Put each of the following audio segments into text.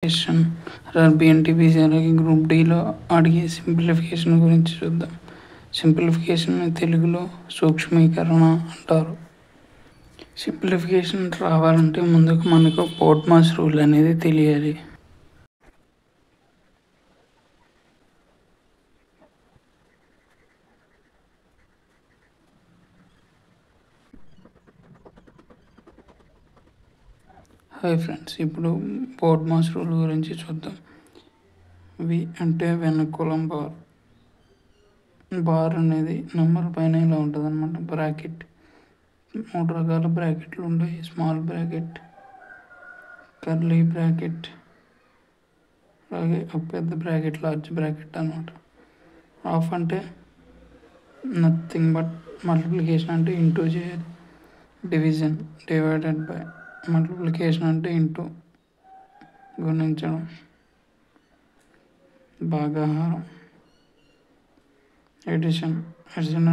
Question ఆర్బిఎన్టీపీసీ అలాగే group డీలో అడిగే సింప్లిఫికేషన్ గురించి చూద్దాం. సింప్లిఫికేషన్ తెలుగులో సూక్ష్మీకరణ అంటారు. సింప్లిఫికేషన్ రావాలంటే ముందుకు మనకు పోర్ట్మాస్ రూల్ అనేది తెలియాలి. హాయ్ ఫ్రెండ్స్, ఇప్పుడు పోర్ట్మాస్ రూల్ గురించి చూద్దాం. వి అంటే వెనుకూలం బార్. బార్ అనేది నెంబర్ పైన ఇలా ఉంటుంది అనమాట. బ్రాకెట్ 3 రకాల బ్రాకెట్లు ఉంటాయి. స్మాల్ బ్రాకెట్, కర్లీ బ్రాకెట్, అలాగే ఒక పెద్ద బ్రాకెట్, లార్జ్ బ్రాకెట్ అనమాట. ఆఫ్ అంటే నథింగ్ బట్ మల్టిప్లికేషన్ అంటే ఇంటూ చేయాలి. డివిజన్ డివైడెడ్ బై, మల్టిప్లికేషన్ అంటే ఇంటూ గుణించడం. భాగాహారం ఎడిషన్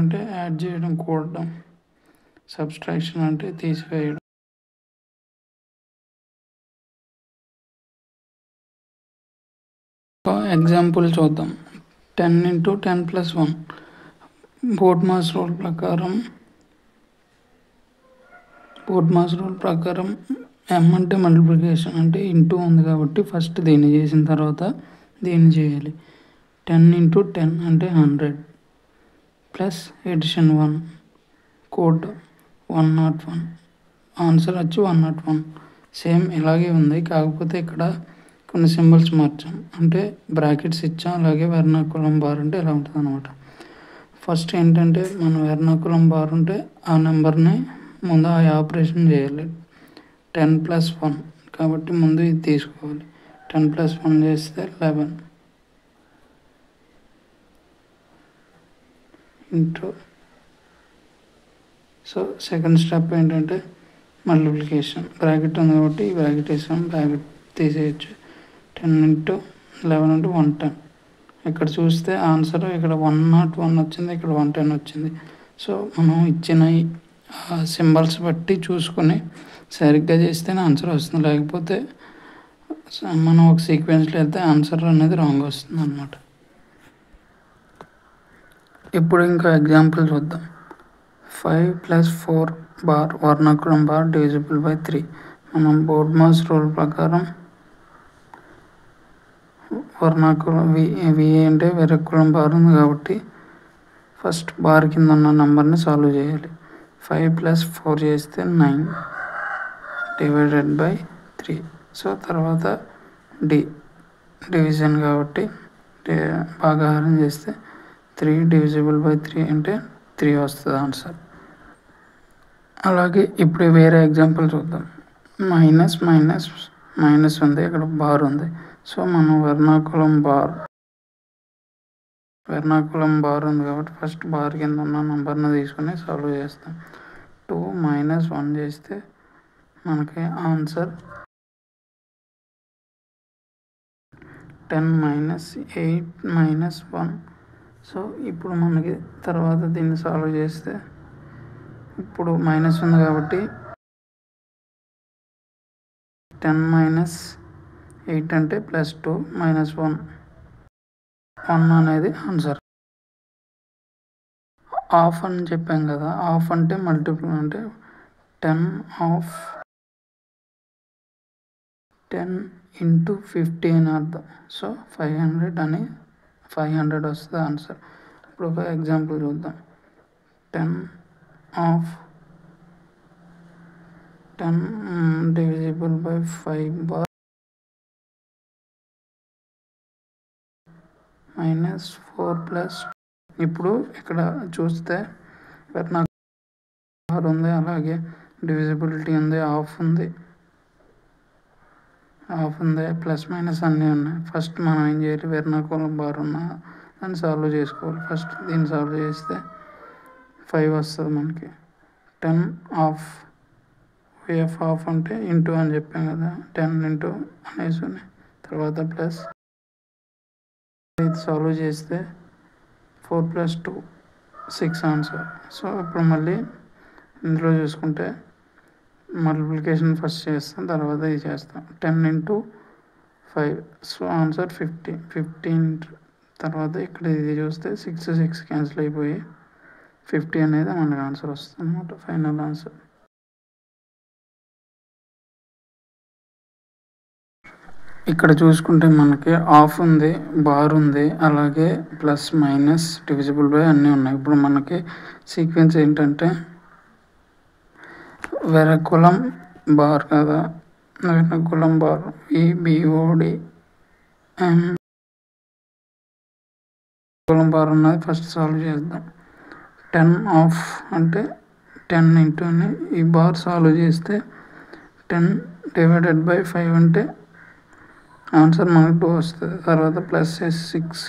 అంటే యాడ్ చేయడం, కూడడం. సబ్స్ట్రాక్షన్ అంటే తీసివేయడం. ఎగ్జాంపుల్ చూద్దాం. 10 × 10 + 1 పోర్ట్మాస్ రూల్ ప్రకారం ఎం అంటే మల్టిప్లికేషన్ అంటే ఇంటూ ఉంది కాబట్టి ఫస్ట్ దీన్ని చేసిన తర్వాత దీన్ని చేయాలి. 10 × 10 అంటే 100 ప్లస్ ఎడిషన్ 1 కోడ్ 101. ఆన్సర్ వచ్చి 101. సేమ్ ఇలాగే ఉంది, కాకపోతే ఇక్కడ కొన్ని సింబల్స్ మార్చాం. అంటే బ్రాకెట్స్ ఇచ్చాం, అలాగే వెర్నాకులం బార్ అంటే ఇలా ఉంటుంది అనమాట. ఫస్ట్ ఏంటంటే మన వెర్నాకులం బార్ ఉంటే ఆ నెంబర్ని ముందు ఆ ఆపరేషన్ చేయాలి. 10 + 1 కాబట్టి ముందు ఇది తీసుకోవాలి. 10 + 1 చేస్తే 11 ఇంటూ. సో సెకండ్ స్టెప్ ఏంటంటే మల్టిప్లికేషన్. బ్రాకెట్ ఉంది కాబట్టి ఈ బ్రాకెట్ వేసాం, బ్రాకెట్ తీసేయచ్చు. 10 × 11 అంటే 110. ఇక్కడ చూస్తే ఆన్సర్ ఇక్కడ 101 వచ్చింది, ఇక్కడ 110 వచ్చింది. సో మనం ఇచ్చిన సింబల్స్ బట్టి చూసుకొని సరిగ్గా చేస్తేనే ఆన్సర్ వస్తుంది. లేకపోతే మనం ఒక సీక్వెన్స్లో వెళ్తే ఆన్సర్ అనేది రాంగ్ వస్తుంది అన్నమాట. ఇప్పుడు ఇంకా ఎగ్జాంపుల్ చూద్దాం. 5 + 4 బార్ వర్నాకులం బార్ డివిజిబుల్ బై 3. మనం పోర్ట్మాస్ రూల్ ప్రకారం వర్నాకులం వి అంటే వెరకులం బార్ ఉంది కాబట్టి ఫస్ట్ బార్ కింద ఉన్న నెంబర్ని సాల్వ్ చేయాలి. 5 + 4 చేస్తే 9 డివైడెడ్ బై 3. సో తర్వాత డివిజన్ కాబట్టి భాగాహారం చేస్తే 3 డివిజిబుల్ బై 3 అంటే 3 వస్తుంది ఆన్సర్. అలాగే ఇప్పుడు వేరే ఎగ్జాంపుల్ చూద్దాం. మైనస్ ఉంది, ఇక్కడ బార్ ఉంది. సో మనం వెర్నాకులం బార్ ఉంది కాబట్టి ఫస్ట్ బార్ కింద ఉన్న నెంబర్ని తీసుకుని సాల్వ్ చేస్తాం. 2 - 1 చేస్తే మనకి ఆన్సర్ 10 - 8 - 1. సో ఇప్పుడు మనకి తర్వాత దీన్ని సాల్వ్ చేస్తే ఇప్పుడు మైనస్ ఉంది కాబట్టి 10 - 8 అంటే +2 - 1 అనేది ఆన్సర్. ఆఫ్ అని చెప్పాం కదా, ఆఫ్ అంటే మల్టిపుల్ అంటే 10 × 50 అని అర్థం. సో 500 వస్తుంది ఆన్సర్. ఇప్పుడు ఒక ఎగ్జాంపుల్ చూద్దాం. 10 డివిజిబుల్ బై 5 బార్ -4 ఇప్పుడు ఇక్కడ చూస్తే బార్ ఉంది, అలాగే డివిజిబిలిటీ ఉంది, ఆఫ్ ఉంది, ప్లస్ మైనస్ అన్నీ ఉన్నాయి. ఫస్ట్ మనం ఏం చేయాలి, వెర్నాకులం బార్ ఉన్న దాన్ని సాల్వ్ చేసుకోవాలి. ఫస్ట్ దీన్ని సాల్వ్ చేస్తే 5 వస్తుంది మనకి. 10 ఆఫ్ ఆఫ్ అంటే ఇంటూ అని చెప్పాం కదా, 10 ఇంటూ అనేసి తర్వాత ప్లస్. ఇది సాల్వ్ చేస్తే 4 + 2 6 ఆన్సర్. సో ఇప్పుడు మళ్ళీ ఇందులో చూసుకుంటే మల్టిప్లికేషన్ ఫస్ట్ చేస్తాం, తర్వాత ఇది చేస్తాం. 10 × 5. సో ఆన్సర్ 15 తర్వాత ఇక్కడ ఇది చూస్తే 6 క్యాన్సిల్ అయిపోయి 50 అనేది మనకు ఆన్సర్ వస్తుంది అనమాట, ఫైనల్ ఆన్సర్. ఇక్కడ చూసుకుంటే మనకి ఆఫ్ ఉంది, బార్ ఉంది, అలాగే ప్లస్ మైనస్ డివిజిబుల్ బై అన్నీ ఉన్నాయి. ఇప్పుడు మనకి సీక్వెన్స్ ఏంటంటే వెరకులం బార్ కదా, వెరకులం బార్ ఈబిఓడి కులం బార్ ఉన్నది ఫస్ట్ సాల్వ్ చేద్దాం. 10 ఆఫ్ అంటే 10 ఇంటూని ఈ బార్ సాల్వ్ చేస్తే 10 డివైడెడ్ బై 5 అంటే ఆన్సర్ మనకు 2 వస్తుంది. తర్వాత ప్లస్ 6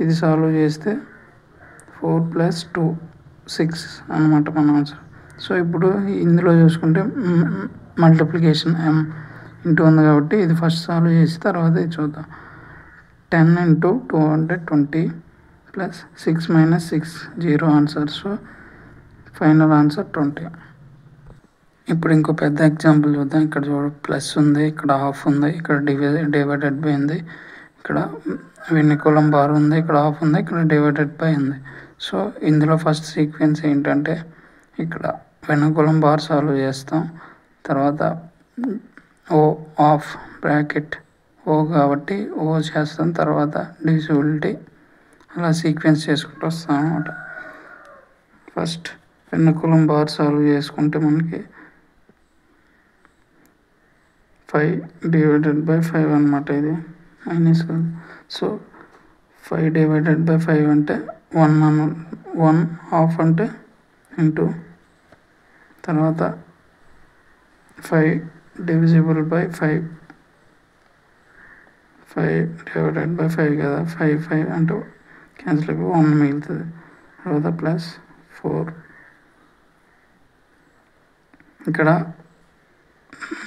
ఇది సాల్వ్ చేస్తే 4 + 2 6 అనమాట మన ఆన్సర్. సో ఇప్పుడు ఇందులో చూసుకుంటే మల్టిప్లికేషన్ m ఇంటూ ఉంది కాబట్టి ఇది ఫస్ట్ సాల్వ్ చేసి తర్వాత ఇది చూద్దాం. 10 × 2 అంటే 20 plus 6 - 6 0 answer. So final answer 20. ఇప్పుడు ఇంకో పెద్ద ఎగ్జాంపుల్ చూద్దాం. ఇక్కడ చూడ ప్లస్ ఉంది, ఇక్కడ హాఫ్ ఉంది, ఇక్కడ డివైడెడ్ బై ఉంది, ఇక్కడ వెనికులం బార్ ఉంది, ఇక్కడ హాఫ్ ఉంది, ఇక్కడ డివైడెడ్ బై ఉంది. సో ఇందులో ఫస్ట్ సీక్వెన్స్ ఏంటంటే ఇక్కడ వెనుకులం బార్ సాల్వ్ చేస్తాం, తర్వాత ఓ ఆఫ్ బ్రాకెట్ ఓ కాబట్టి ఓ చేస్తాం, తర్వాత డివిజిబిలిటీ అలా సీక్వెన్స్ చేసుకుంటూ వస్తాం అనమాట. ఫస్ట్ వెనుకులం బార్ సాల్వ్ చేసుకుంటే మనకి 5 డివైడెడ్ బై 5 అనమాట, ఇది మైనస్. సో 5 డివైడెడ్ బై 5 అంటే 1 హాఫ్ అంటే ఇంటూ, తర్వాత 5 డివిజిబుల్ బై 5 డివైడెడ్ బై 5 కదా, 5 అంటే క్యాన్సిల్ అయిపోయి 1 మిగులుతుంది. తర్వాత ప్లస్ 4 ఇక్కడ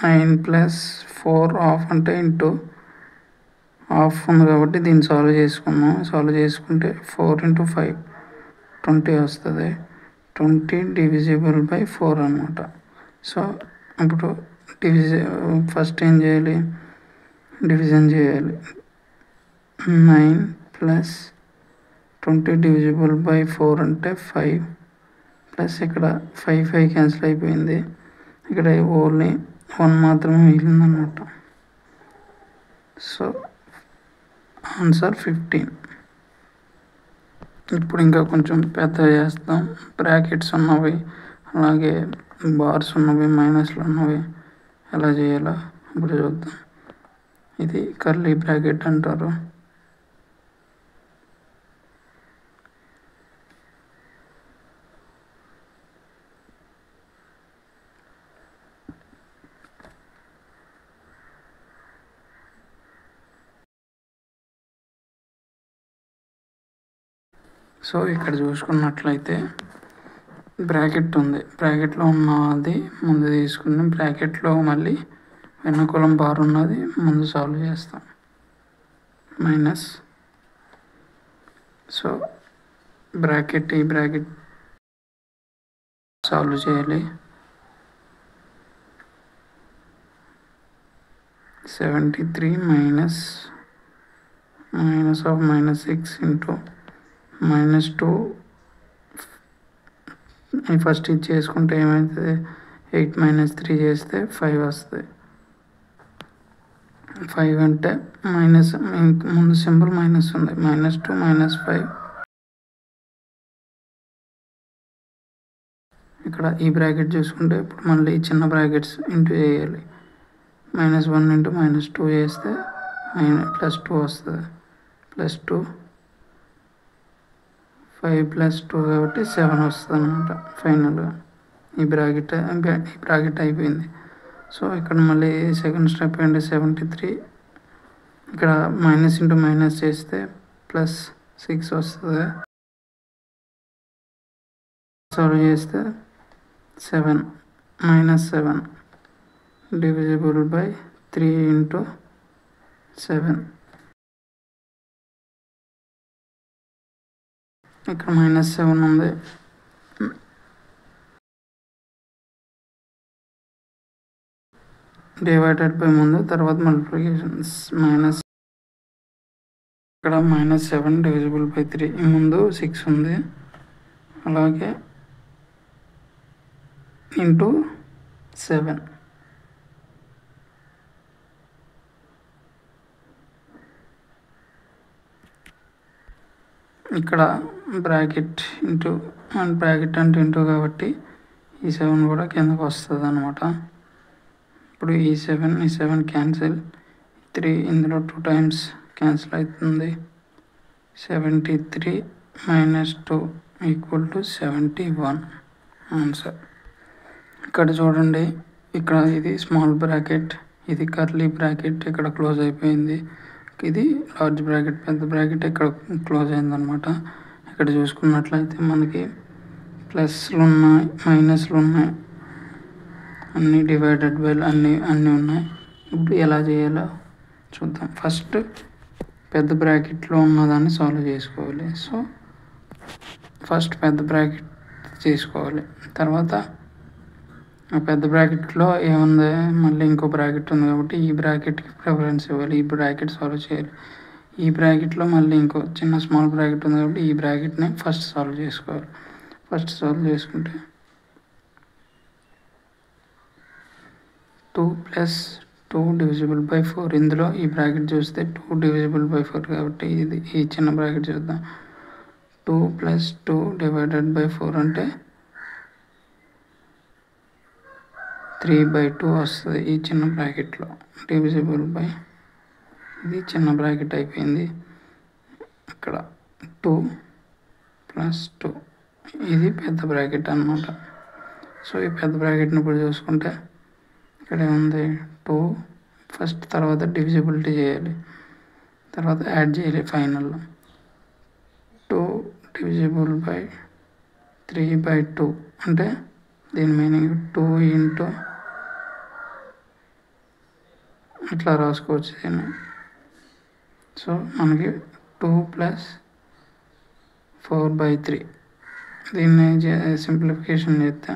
9 + 4 హాఫ్ అంటే ఇంటూ హాఫ్ ఉంది కాబట్టి దీన్ని సాల్వ్ చేసుకున్నాం. సాల్వ్ చేసుకుంటే 4 × 5 20 వస్తుంది. 20 డివిజిబుల్ బై 4 అనమాట. సో ఇప్పుడు ఫస్ట్ ఏం చేయాలి, డివిజన్ చేయాలి. 9 + 20 డివిజిబుల్ బై 4 అంటే 5 ప్లస్ ఇక్కడ 5 క్యాన్సిల్ అయిపోయింది, ఇక్కడ ఓన్లీ 1 మాత్రమే మిగిలిందనమాట. So answer 15. ఇప్పుడు ఇంకా కొంచెం పెద్ద చేస్తాం. బ్రాకెట్స్ ఉన్నవి, అలాగే బార్స్ ఉన్నవి, మైనస్లు ఉన్నవి ఎలా చేయాలో ఇప్పుడు చూద్దాం. ఇది కర్లీ బ్రాకెట్ అంటారు. సో ఇక్కడ చూసుకున్నట్లయితే బ్రాకెట్ ఉంది, బ్రాకెట్లో ఉన్నది ముందు తీసుకుని బ్రాకెట్లో మళ్ళీ వెనుకులం బార్ ఉన్నది ముందు సాల్వ్ చేస్తాం, మైనస్. సో ఈ బ్రాకెట్ సాల్వ్ చేయాలి. 73 - -6 ఇంటూ -2 ఫస్ట్ ఇది చేసుకుంటే ఏమవుతుంది, 8 - 3 చేస్తే 5 వస్తుంది. 5 అంటే మైనస్, ముందు సింబల్ మైనస్ ఉంది, -2 - 5. ఇక్కడ ఈ బ్రాకెట్ చూసుకుంటే ఇప్పుడు మళ్ళీ చిన్న బ్రాకెట్స్ ఇంటూ చేయాలి. -1 ఇంటూ -2 చేస్తే +2 వస్తుంది. +2 5 + 2 కాబట్టి 7 వస్తుంది అనమాట ఫైనల్గా. ఈ బ్రాకెట్ అయిపోయింది. సో ఇక్కడ మళ్ళీ సెకండ్ స్టెప్ ఏంటి, 73 ఇక్కడ మైనస్ ఇంటూ మైనస్ చేస్తే +6 వస్తుంది. సాల్వ్ చేస్తే 7 -7 డివిజిబుల్ బై 3 × 7. ఇక్కడ -7 ఉంది, డివైడెడ్ బై ముందు, తర్వాత మల్టిప్లికేషన్స్ మైనస్, ఇక్కడ -7 డివిజిబుల్ బై 3, ముందు 6 ఉంది, అలాగే ఇంటూ 7. ఇక్కడ బ్రాకెట్ ఇంటూ అండ్ బ్రాకెట్ అంటే ఇంటూ కాబట్టి ఈ 7 కూడా కిందకు వస్తుంది అన్నమాట. ఇప్పుడు ఈ 7 క్యాన్సిల్, 3 ఇందులో 2 టైమ్స్ క్యాన్సిల్ అవుతుంది. 73 - 2 = 71 ఆన్సర్. ఇక్కడ చూడండి, ఇక్కడ ఇది స్మాల్ బ్రాకెట్, ఇది కర్లీ బ్రాకెట్ ఇక్కడ క్లోజ్ అయిపోయింది, ఇది లార్జ్ బ్రాకెట్ పెద్ద బ్రాకెట్ ఇక్కడ క్లోజ్ అయిందనమాట. ఇక్కడ చూసుకున్నట్లయితే మనకి ప్లస్లు ఉన్నాయి, మైనస్లు ఉన్నాయి, అన్నీ డివైడెడ్ బై అన్నీ ఉన్నాయి. ఇప్పుడు ఎలా చేయాలో చూద్దాం. ఫస్ట్ పెద్ద బ్రాకెట్లో ఉన్నదాన్ని సాల్వ్ చేసుకోవాలి. సో ఫస్ట్ పెద్ద బ్రాకెట్ చేసుకోవాలి, తర్వాత ఆ పెద్ద బ్రాకెట్లో ఏముంది, మళ్ళీ ఇంకో బ్రాకెట్ ఉంది కాబట్టి ఈ బ్రాకెట్కి ప్రిఫరెన్స్ ఇవ్వాలి, ఈ బ్రాకెట్ సాల్వ్ చేయాలి. ఈ బ్రాకెట్లో మళ్ళీ ఇంకో చిన్న స్మాల్ బ్రాకెట్ ఉంది కాబట్టి ఈ బ్రాకెట్ని ఫస్ట్ సాల్వ్ చేసుకోవాలి. ఫస్ట్ సాల్వ్ చేసుకుంటే 2 + 2 డివిజిబుల్ బై 4, ఇందులో ఈ బ్రాకెట్ చూస్తే 2 డివిజిబుల్ బై 4 కాబట్టి ఇది ఈ చిన్న బ్రాకెట్ చూద్దాం. 2 + 2 డివైడెడ్ బై 4 అంటే 3/2 వస్తుంది ఈ చిన్న బ్రాకెట్లో. డివిజిబుల్ బై, ఇది చిన్న బ్రాకెట్ అయిపోయింది. ఇక్కడ 2 + 2 ఇది పెద్ద బ్రాకెట్ అన్నమాట. సో ఈ పెద్ద బ్రాకెట్ని ఇప్పుడు చూసుకుంటే ఇక్కడ ఏముంది, 2 ఫస్ట్, తర్వాత డివిజిబిలిటీ చేయాలి, తర్వాత యాడ్ చేయాలి ఫైనల్లో. 2 డివిజిబుల్ బై 3/2 అంటే దీని మీనింగ్ 2 ఇంటూ ఇట్లా రాసుకోవచ్చు దీన్ని. సో మనకి 2 + 4/3, దీన్ని సింప్లిఫికేషన్ చేస్తే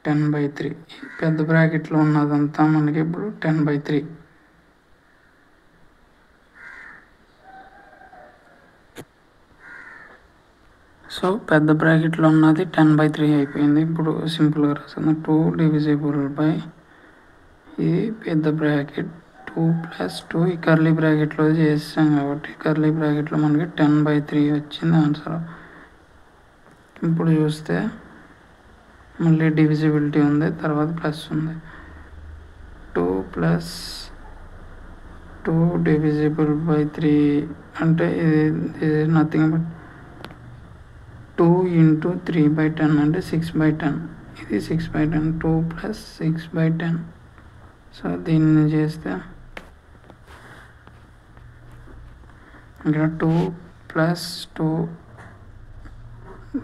10/3. పెద్ద బ్రాకెట్లో ఉన్నదంతా మనకి ఇప్పుడు 10/3. సో పెద్ద బ్రాకెట్లో ఉన్నది 10/3 అయిపోయింది. ఇప్పుడు సింపుల్గా రాస్తుంది. 2 డివిజిబుల్ బై, ఇది పెద్ద బ్రాకెట్, 2 + 2 ఈ కర్లీ బ్రాకెట్లో చేసాం కాబట్టి కర్లీ బ్రాకెట్లో మనకి 10/3 వచ్చింది ఆన్సర్. ఇప్పుడు చూస్తే మళ్ళీ డివిజిబిలిటీ ఉంది, తర్వాత ప్లస్ ఉంది. 2 + 2 డివిజిబుల్ బై 3 అంటే ఇది నథింగ్ బట్ 2 ఇంటూ 3/10 అంటే 6/10, ఇది 6/10. 2 + 6/10. సో దీన్ని చేస్తే ఇక్కడ 2 + 2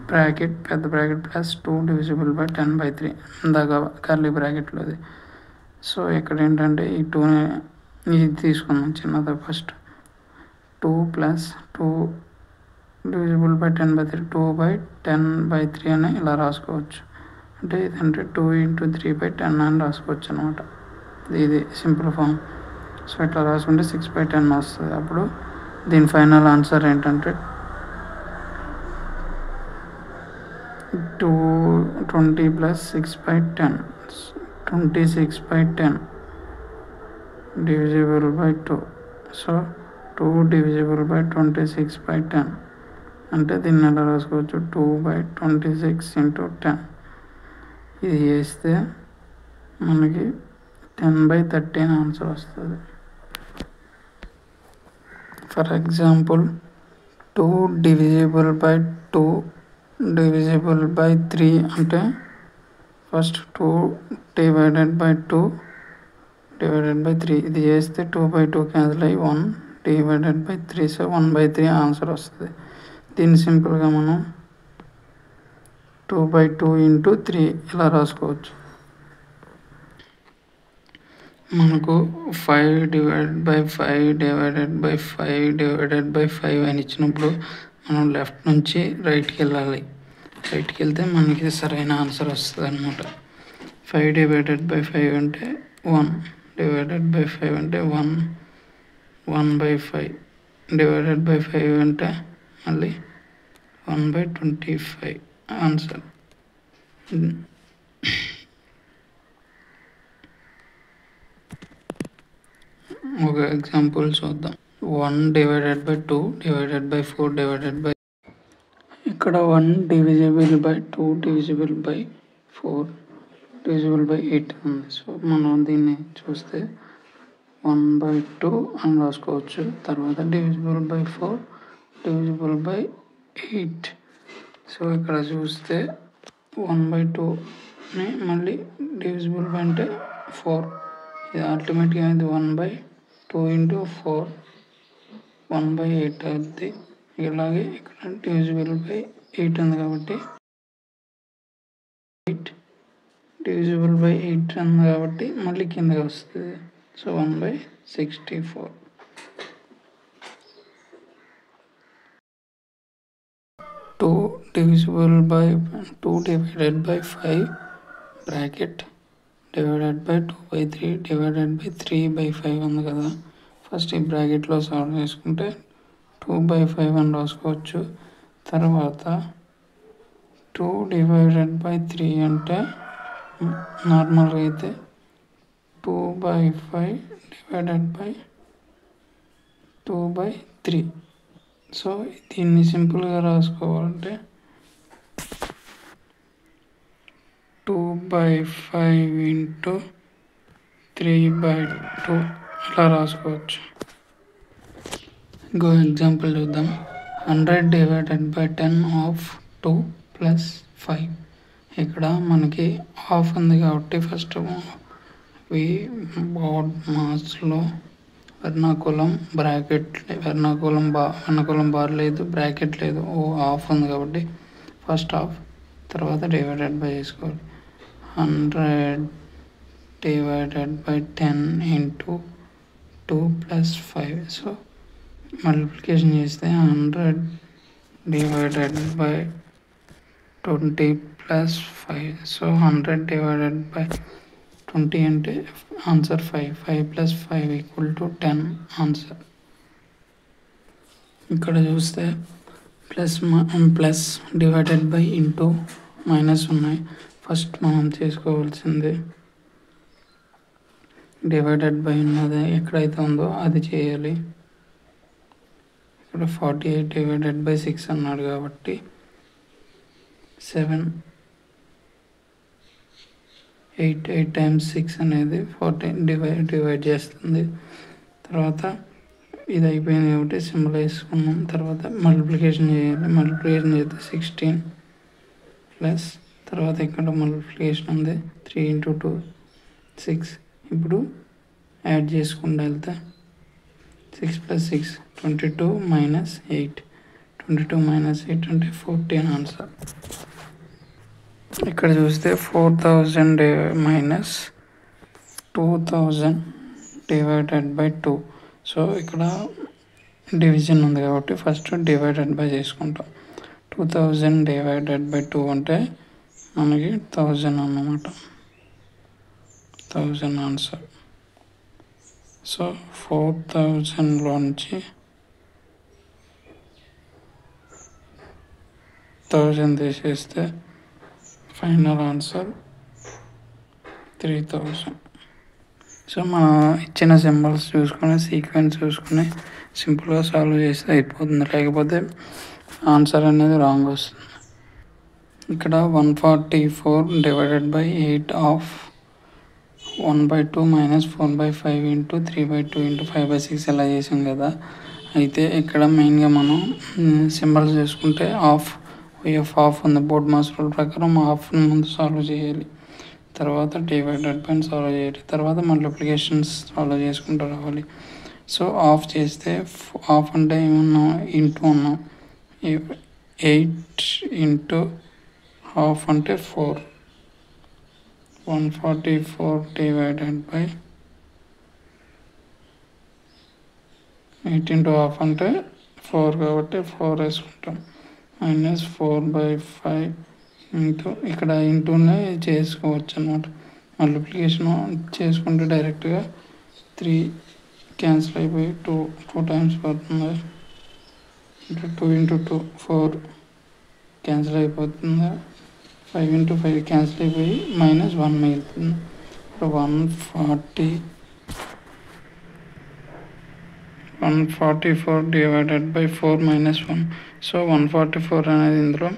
బ్రాకెట్ పెద్ద బ్రాకెట్ +2 డివిజిబుల్ బై 10/3 ఇందాక కర్లీ బ్రాకెట్లోది. సో ఇక్కడ ఏంటంటే ఈ 2ని ఇది తీసుకుందాం చిన్నది. ఫస్ట్ 2 + 2 డివిజిబుల్ బై 10/3, 2/10/3 అని ఇలా రాసుకోవచ్చు. అంటే ఇదంటే 2 ఇంటూ 3/10 అని రాసుకోవచ్చు అనమాట. ఇది సింపుల్ ఫామ్. సో ఇట్లా రాసుకుంటే 6/10 వస్తుంది. అప్పుడు దీని ఫైనల్ ఆన్సర్ ఏంటంటే 20 + 6/10, 26/10 divisible by 2. So 2 divisible by 26/10 అంటే దీన్ని ఎలా రాసుకోవచ్చు, 2/26 × 10. ఇది చేస్తే మనకి 10/13 ఆన్సర్ వస్తుంది. For example 2 divisible by 2 divisible by 3 అంటే first 2 divided by 2 divided by 3, ఇది చేస్తే 2/2 క్యాన్సిల్ అయ్యి 1 డివైడెడ్ బై 3, సో 1/3 ఆన్సర్ వస్తుంది. దీన్ని సింపుల్గా మనం 2/2 × 3 ఇలా రాసుకోవచ్చు. మనకు 5 divided by 5 divided by 5 divided by 5 అని ఇచ్చినప్పుడు మనం లెఫ్ట్ నుంచి రైట్కి వెళ్ళాలి. రైట్కి వెళ్తే మనకి సరైన ఆన్సర్ వస్తుంది అనమాట. 5 డివైడెడ్ బై 5 అంటే 1 డివైడెడ్ బై 5 అంటే 1/5 డివైడెడ్ బై 5 అంటే మళ్ళీ 1/25 ఆన్సర్. ఒక ఎగ్జాంపుల్ చూద్దాం. 1 divided by 2 divided by 4 divided by, ఇక్కడ 1 divisible by 2 divisible by 4 divisible by 8 ఉంది. సో మనం దీన్ని చూస్తే 1/2 అని రాసుకోవచ్చు. తర్వాత divisible by 4 divisible by 8. So ఇక్కడ చూస్తే 1/2ని మళ్ళీ డివిజిబుల్ బై అంటే 4, ఇది అల్టిమేట్గా ఇది 1/2 ఇంటూ 4 1/8 అవుతుంది. ఇలాగే ఇక్కడ డివిజిబుల్ బై 8 ఉంది కాబట్టి 8 డివిజిబుల్ బై 8 ఉంది కాబట్టి మళ్ళీ కిందకి వస్తుంది. So 1/64. 2 divisible by 2 divided by 5 bracket divided by 2/3 divided by 3/5 ఉంది కదా. ఫస్ట్ ఈ బ్రాకెట్లో సాల్వ్ చేసుకుంటే 2/5 అని రాసుకోవచ్చు. తర్వాత 2 డివైడెడ్ బై 3 అంటే నార్మల్గా అయితే 2/5 డివైడెడ్ బై 2/3. సో దీన్ని సింపుల్గా రాసుకోవాలంటే 2/5 ఇంటూ 3/2 ఇలా రాసుకోవచ్చు. ఇంకో ఎగ్జాంపుల్ చూద్దాం. 100 డివైడెడ్ బై 10 ఆఫ్ 2 ప్లస్ 5. ఇక్కడ మనకి హాఫ్ ఉంది కాబట్టి ఫస్ట్ బోర్డ్ మాస్లో వెర్నాకులం బ్రాకెట్ వెర్నాకులం బార్ లేదు, బ్రాకెట్ లేదు, హాఫ్ ఉంది కాబట్టి ఫస్ట్ హాఫ్, తర్వాత డివైడెడ్ బై చేసుకోవాలి. 100 divided by 10 into 2 plus 5. So multiplication చేస్తే 100 divided by 20 plus 5. So 100 divided by 20 అంటే answer 5. 5 plus 5 equal to 10 answer. ఇక్కడ చూస్తే plus divided by into minus ఉన్నాయి. ఫస్ట్ మనం చేసుకోవాల్సింది డివైడెడ్ బై ఉన్నది ఎక్కడైతే ఉందో అది చేయాలి. ఇక్కడ 48 డివైడెడ్ బై 6 అన్నాడు కాబట్టి 7 8 టైమ్స్ 6 అనేది 14 డివైడ్ చేస్తుంది. తర్వాత ఇది అయిపోయింది కాబట్టి సింబల్ వేసుకున్నాం. తర్వాత మల్టిప్లికేషన్ చేయాలి. మల్టిప్లికేషన్ చేస్తే 16 ప్లస్ తర్వాత ఇక్కడ మల్టిప్లికేషన్ ఉంది 3 ఇంటూ 2 6. ఇప్పుడు యాడ్ చేసుకుంటూ వెళ్తే 6 ప్లస్ 6 22 మైనస్ 8. 22 మైనస్ 8 అంటే 14 ఆన్సర్. ఇక్కడ చూస్తే 4000 మైనస్ 2000 డివైడెడ్ బై 2. సో ఇక్కడ డివిజన్ ఉంది కాబట్టి ఫస్ట్ డివైడెడ్ బై చేసుకుంటాం. 2000 డివైడెడ్ బై 2 అంటే మనకి 1000 అన్నమాట. 1000 ఆన్సర్. సో 4000లోంచి 1000 తీసేస్తే ఫైనల్ ఆన్సర్ 3000. సో మనం ఇచ్చిన సింబల్స్ చూసుకొని సీక్వెన్స్ చూసుకొని సింపుల్గా సాల్వ్ చేస్తే అయిపోతుంది. లేకపోతే ఆన్సర్ అనేది రాంగ్ వస్తుంది. ఇక్కడ 144 divided by 8 of 1/2 minus 4/5 into 3/2 into 5/6 ఇలా చేసాం కదా. అయితే ఇక్కడ మెయిన్గా మనం సింబల్స్ చూసుకుంటే హాఫ్ ఉంది. బోర్డ్ మాస్ రూల్ ప్రకారం హాఫ్ని ముందు సాల్వ్ చేయాలి. తర్వాత డివైడెడ్ బై సాల్వ్ చేయాలి. తర్వాత మల్టిప్లికేషన్స్ సాల్వ్ చేసుకుంటూ రావాలి. సో హాఫ్ చేస్తే హాఫ్ అంటే ఏమన్నా ఇంటూ ఉన్నాం. 8 ఇంటూ హాఫ్ అంటే 4. 144 డివైడెడ్ బై 8 ఇంటూ హాఫ్ అంటే 4 కాబట్టి 4 వేసుకుంటాం. మైనస్ 4/5 ఇంటూ ఇక్కడ ఇంటూనే చేసుకోవచ్చు అనమాట. మల్టిప్లికేషన్ చేసుకుంటే డైరెక్ట్గా 3 క్యాన్సిల్ అయిపోయి 2 టైమ్స్ పడుతుంది. 2 ఇంటూ 2 4 క్యాన్సిల్ అయిపోతుంది. 5 ఇంటూ 5 క్యాన్సిల్ అయిపోయి -1 మిగులుతుంది. ఇప్పుడు 144 డివైడెడ్ బై 4 - 1. సో 144 అనేది ఇందులో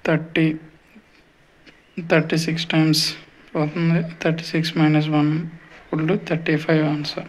36 టైమ్స్ పోతుంది. 36 - 1 = 35 ఆన్సర్.